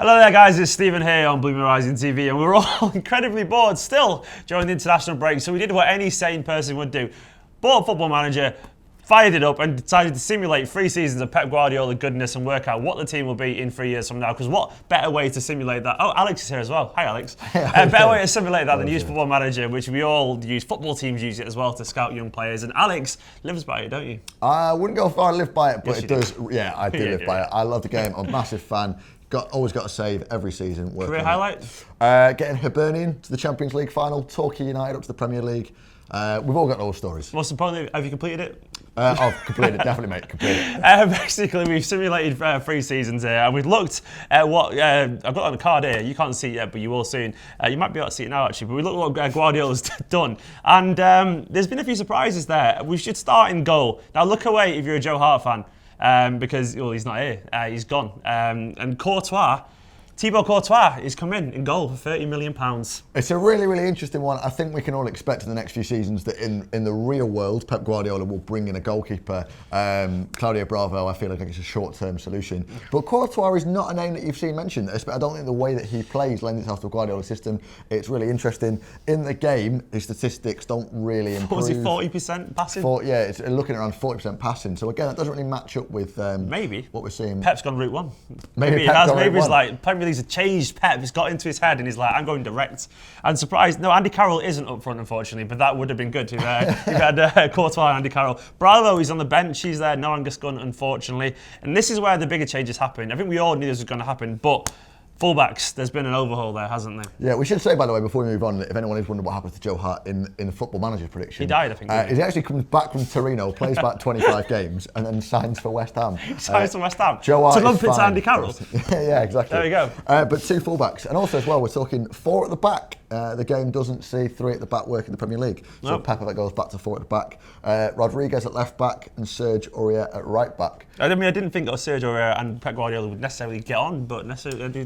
Hello there guys, it's Stephen here on BlueMoonRisingTV and we're all incredibly bored still during the international break, so we did what any sane person would do. Bought Football Manager, fired it up and decided to simulate 3 seasons of Pep Guardiola goodness and work out what the team will be in 3 years from now, because what better way to simulate that? Oh, Alex is here as well. Hi Alex. Better way to simulate that than use Football Manager, which we all use. Football teams use it as well to scout young players, and Alex lives by it, don't you? I wouldn't go far and live by it, but Yes, it does. Yeah, I do live by it. I love the game. I'm a massive fan. Always got to save every season. Career highlights? Getting Hibernian to the Champions League final, Torquay United up to the Premier League. We've all got those stories. Most importantly, have you completed it? I've completed it, definitely, mate. Completed it. Basically, we've simulated 3 seasons here, and we've looked at what I've got on the card here. You can't see it yet, but you will soon. You might be able to see it now, actually. But we looked at what Guardiola's done, and there's been a few surprises there. We should start in goal. Now, look away if you're a Joe Hart fan. Because he's not here, he's gone. And Courtois, Thibaut Courtois is come in goal for £30 million. It's a really, really interesting one. I think we can all expect in the next few seasons that in the real world, Pep Guardiola will bring in a goalkeeper. Claudio Bravo, I feel like it's a short-term solution. But Courtois is not a name that you've seen mentioned. I don't think the way that he plays lends itself to a Guardiola system. It's really interesting. In the game, his statistics don't really improve. Was he 40% passing? Yeah, it's looking around 40% passing. So again, that doesn't really match up with maybe what we're seeing. Pep's gone route one. Maybe he's like, Premier League's changed Pep. It's got into his head and he's like, I'm going direct. And surprised, no, Andy Carroll isn't up front, unfortunately, but that would have been good if you had Courtois and Andy Carroll. Bravo, he's on the bench. He's there. No Angus Gunn, unfortunately. And this is where the bigger changes happen. I think we all knew this was going to happen, but fullbacks, there's been an overhaul there, hasn't there? Yeah, we should say, by the way, before we move on, that if anyone is wondering what happened to Joe Hart in the Football Manager's prediction. He died, I think. He actually comes back from Torino, plays about 25 games, and then signs for West Ham. Signs for West Ham? Joe Hart to lump it to Andy Carroll? Yeah, exactly. There we go. But 2 fullbacks. And also as well, we're talking 4 at the back. The game doesn't see 3 at the back work in the Premier League. So Nope. Pep goes back to 4 at the back. Rodriguez at left back and Serge Aurier at right back. I mean, I didn't think that Serge Aurier and Pep Guardiola would necessarily get on, but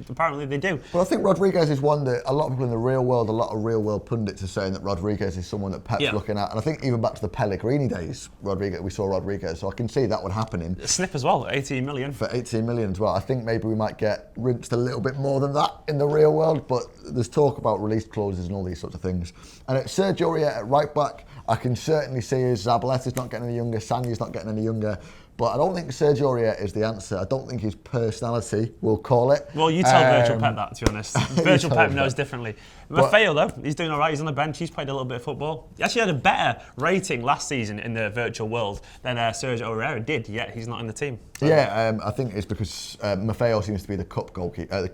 apparently they do. Well, I think Rodriguez is one that a lot of people in the real world, a lot of real world pundits are saying that Rodriguez is someone that Pep's looking at. And I think even back to the Pellegrini days, we saw Rodriguez. So I can see that one happening. Snip as well, 18 million. For 18 million as well. I think maybe we might get rinsed a little bit more than that in the real world, but there's talk about release clauses and all these sorts of things. And at Serge Aurier at right back, I can certainly see as Zabaleta's not getting any younger, Sanya's not getting any younger. But I don't think Serge Aurier is the answer. I don't think his personality will call it. Well, you tell Virtual Pep that, to be honest. Virtual Pep knows differently. Maffeo, though, he's doing all right. He's on the bench. He's played a little bit of football. He actually had a better rating last season in the virtual world than Serge Aurier did, yet he's not in the team. So. Yeah, I think it's because Maffeo seems to be the cup goalkeeper.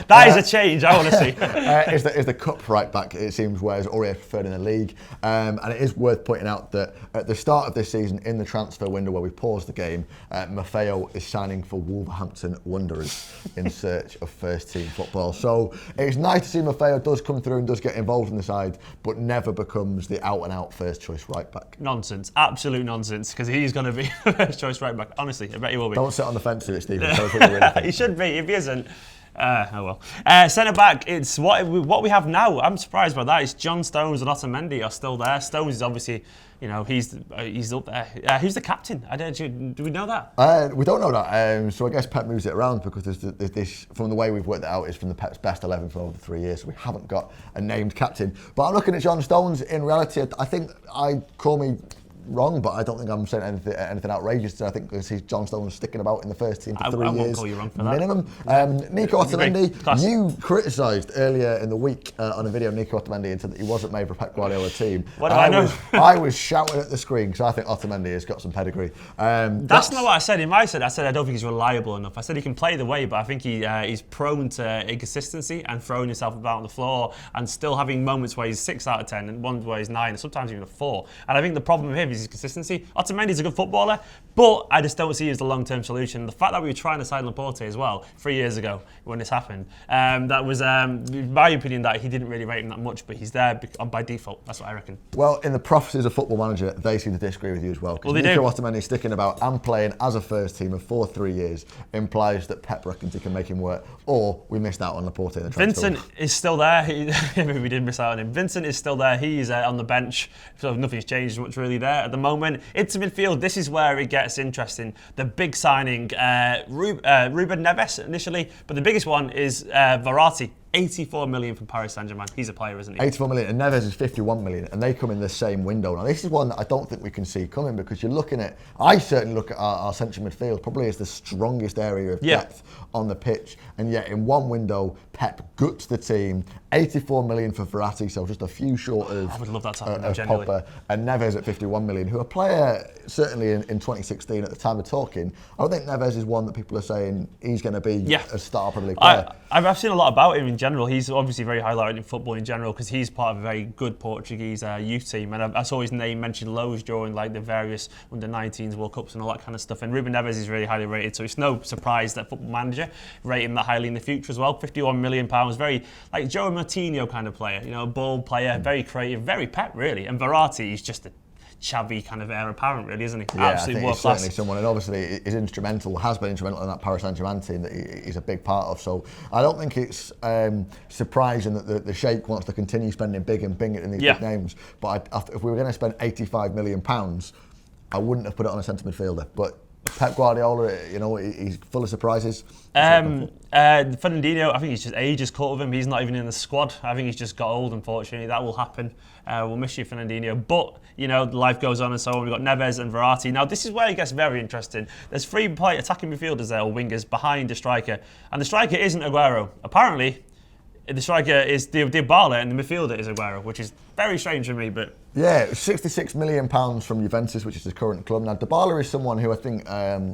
That is a change, I want to see. Is the cup right back, it seems, whereas Aurier preferred in the league. And it is worth pointing out that at the start of this season, in the transfer window where we paused the game, Maffeo is signing for Wolverhampton Wanderers in search of first-team football. So it's nice to see Maffeo does come through and does get involved in the side, but never becomes the out-and-out first-choice right-back. Nonsense. Absolute nonsense, because he's going to be first-choice right-back. Honestly, I bet he will be. Don't sit on the fence with it, Stephen. Tell us what you really think. He should be. If he isn't, oh well. Centre-back, it's what we have now. I'm surprised by that. It's John Stones and Otamendi are still there. Stones is obviously, he's up there. Who's the captain? Do we know that? We don't know that. So I guess Pep moves it around because there's this, from the way we've worked it out, is from the Pep's best 11 for over 3 years. So we haven't got a named captain. But I'm looking at John Stones. In reality, I think call me wrong, but I don't think I'm saying anything outrageous. I think he's John Stones sticking about in the first team for 3 years. I won't call you wrong for that. Minimum. Nico Otamendi, you criticised earlier in the week on a video Nico Otamendi and said that he wasn't made for a Pep Guardiola team. What do I know? I was shouting at the screen because I think Otamendi has got some pedigree. That's not what I said. I said I don't think he's reliable enough. I said he can play the way, but I think he's prone to inconsistency and throwing himself about on the floor and still having moments where he's 6 out of 10 and ones where he's 9 and sometimes even a 4. And I think the problem with him is his consistency. Otamendi's a good footballer, but I just don't see him as the long-term solution. The fact that we were trying to sign Laporte as well 3 years ago when this happened, that was, in my opinion, that he didn't really rate him that much, but he's there by default. That's what I reckon. Well, in the prophecies of Football Manager, they seem to disagree with you as well. Because Nico Otamendi sticking about and playing as a first teamer for 3 years implies that Pep reckons he can make him work, or we missed out on Laporte in the transfer. Vincent is still there. Maybe we did miss out on him. Vincent is still there. He's on the bench, so nothing's changed much really there. at the moment. Into midfield, this is where it gets interesting. The big signing, Ruben Neves initially, but the biggest one is Verratti. 84 million from Paris Saint-Germain. He's a player, isn't he? 84 million, and Neves is 51 million, and they come in the same window. Now, this is one that I don't think we can see coming, because you're looking at, I certainly look at our central midfield probably as the strongest area of depth on the pitch, and yet in one window, Pep guts the team. 84 million for Verratti, so just a few short of, I would love that to happen, genuinely. Pogba, and Neves at 51 million, who a player, certainly in 2016 at the time of talking, I don't think Neves is one that people are saying he's going to be a star Premier League player. I've seen a lot about him in general. He's obviously very highlighted in football in general because he's part of a very good Portuguese youth team, and I saw his name mentioned loads during like the various under-19s World Cups and all that kind of stuff. And Ruben Neves is really highly rated, so it's no surprise that Football Manager rate him that highly in the future as well. £51 million, very like Joe Martinho kind of player, you know, a ball player, very creative, very Pep really. And Verratti is just a Xavi kind of heir apparent, really, isn't he? Yeah, absolutely world certainly class. someone, and obviously is instrumental, has been instrumental in that Paris Saint-Germain team that he's a big part of. So I don't think it's surprising that the Sheikh wants to continue spending big and big in these big names. But if we were going to spend £85 million, I wouldn't have put it on a centre midfielder. But Pep Guardiola, you know, he's full of surprises. Fernandinho, I think he's just age has caught with him. He's not even in the squad. I think he's just got old, unfortunately. That will happen. We'll miss you, Fernandinho. But, you know, life goes on and so on. We've got Neves and Verratti. Now, this is where it gets very interesting. There's three attacking midfielders there, or wingers, behind the striker. And the striker isn't Aguero. Apparently, the striker is Dybala and the midfielder is Aguero, which is very strange for me, but... Yeah, £66 million from Juventus, which is his current club. Now, Dybala is someone who I think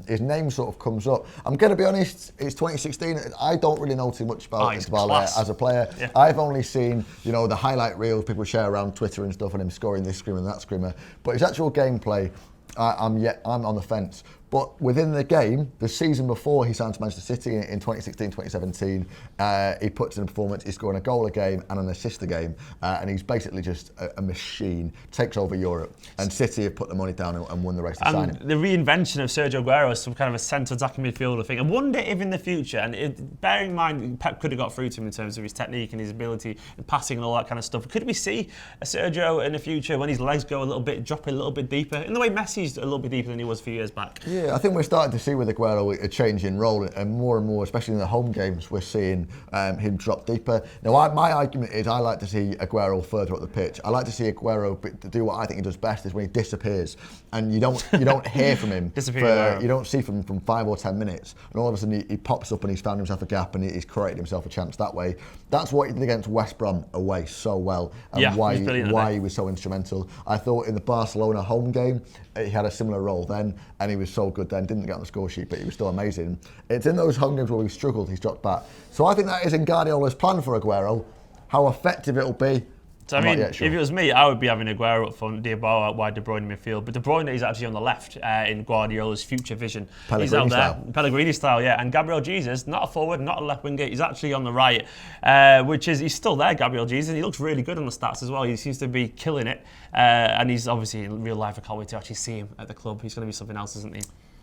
his name sort of comes up. I'm going to be honest, it's 2016. I don't really know too much about Dybala as a player. Yeah. I've only seen, you know, the highlight reels people share around Twitter and stuff, and him scoring this screamer and that screamer. But his actual gameplay, I'm on the fence. But within the game, the season before he signed to Manchester City in 2016-2017, he puts in a performance, he's scoring a goal a game and an assist a game, and he's basically just a machine, takes over Europe. And City have put the money down and won the race to sign him. The reinvention of Sergio Aguero as some kind of a centre attacking midfielder thing. I wonder if in the future, and bearing in mind Pep could have got through to him in terms of his technique and his ability and passing and all that kind of stuff, could we see a Sergio in the future when his legs go a little bit, drop a little bit deeper, in the way Messi's a little bit deeper than he was a few years back? Yeah, I think we're starting to see with Aguero a change in role, and more, especially in the home games, we're seeing him drop deeper. Now, my argument is I like to see Aguero further up the pitch. I like to see Aguero do what I think he does best, is when he disappears, and you don't hear from him. You don't see from 5 or 10 minutes, and all of a sudden he pops up and he's found himself a gap and he's created himself a chance that way. That's what he did against West Brom away so well, and why he was so instrumental. I thought in the Barcelona home game he had a similar role then, and he was so good then. Didn't get on the score sheet, but he was still amazing. It's in those home games where we've struggled, he's dropped back. So I think that is in Guardiola's plan for Aguero. How effective it'll be, so, I mean, if it was me, I would be having Aguero up front, Dybala out wide, De Bruyne in midfield. But De Bruyne is actually on the left in Guardiola's future vision. He's out there, Pellegrini style, yeah. And Gabriel Jesus, not a forward, not a left winger, he's actually on the right, he's still there, Gabriel Jesus. He looks really good on the stats as well. He seems to be killing it. And he's obviously in real life, I can't wait to actually see him at the club. He's going to be something else, isn't he?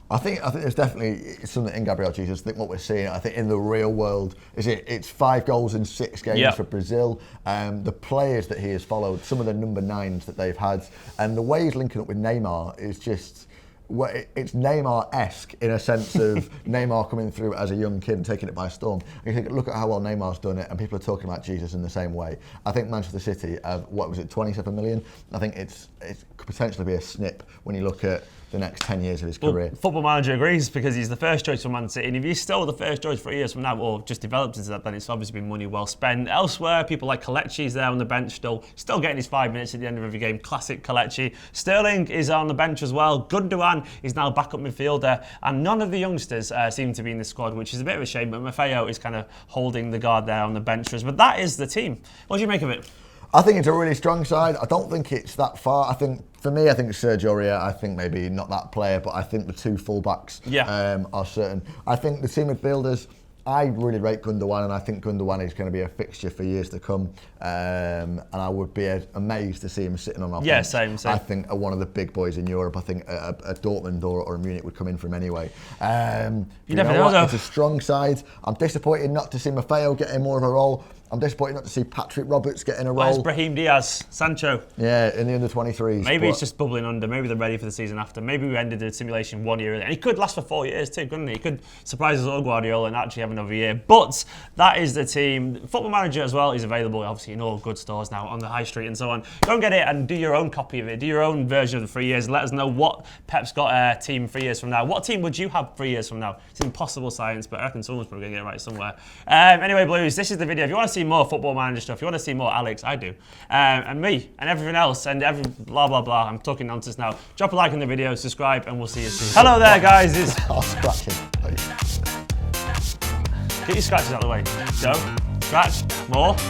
I think there's definitely something in Gabriel Jesus. I think what we're seeing, I think in the real world, it's 5 goals in 6 games for Brazil. The players that he has followed, some of the number 9s that they've had, and the way he's linking up with Neymar is just, it's Neymar-esque in a sense of Neymar coming through as a young kid and taking it by storm. And you think, look at how well Neymar's done it, and people are talking about Jesus in the same way. I think Manchester City have, 27 million? I think it could potentially be a snip when you look at the next 10 years of his career. Football Manager agrees, because he's the first choice for Man City, and if he's still the first choice 3 years from now, or just developed into that, then it's obviously been money well spent. Elsewhere, people like Kelechi's there on the bench still getting his 5 minutes at the end of every game. Classic Kelechi. Sterling is on the bench as well. Gundogan is now backup midfielder, and none of the youngsters seem to be in the squad, which is a bit of a shame, but Maffeo is kind of holding the guard there on the bench for us. But that is the team. What do you make of it? I think it's a really strong side. I don't think it's that far. For me, I think Sergio Aurier, I think maybe not that player, but I think the 2 fullbacks are certain. I think the team midfielders, I really rate Gundogan, and I think Gundogan is going to be a fixture for years to come. And I would be amazed to see him sitting on our bench. Yeah, same. I think one of the big boys in Europe. I think a Dortmund or a Munich would come in for him anyway. You never know, though. It's a strong side. I'm disappointed not to see Maffeo getting more of a role. I'm disappointed not to see Patrick Roberts getting a Where's role. Brahim Diaz, Sancho? Yeah, in the under-23s. Maybe it's just bubbling under. Maybe they're ready for the season after. Maybe we ended the simulation 1 year early. And he could last for 4 years too, couldn't he? He could surprise us all, Guardiola, and actually have another year. But that is the team. Football Manager as well is available, obviously, in all good stores now on the high street and so on. Go and get it and do your own copy of it. Do your own version of the 3 years. And let us know what Pep's got a team 3 years from now. What team would you have 3 years from now? It's impossible science, but I reckon someone's probably going to get it right somewhere. Anyway, Blues, this is the video. If you want to see more Football Manager stuff, if you want to see more Alex, I do, and me, and everything else, and every blah, blah, blah. I'm talking nonsense now. Drop a like on the video, subscribe, and we'll see you soon. Hello there, guys. I'll scratch him, please. Get your scratches out of the way. Go. Scratch. More.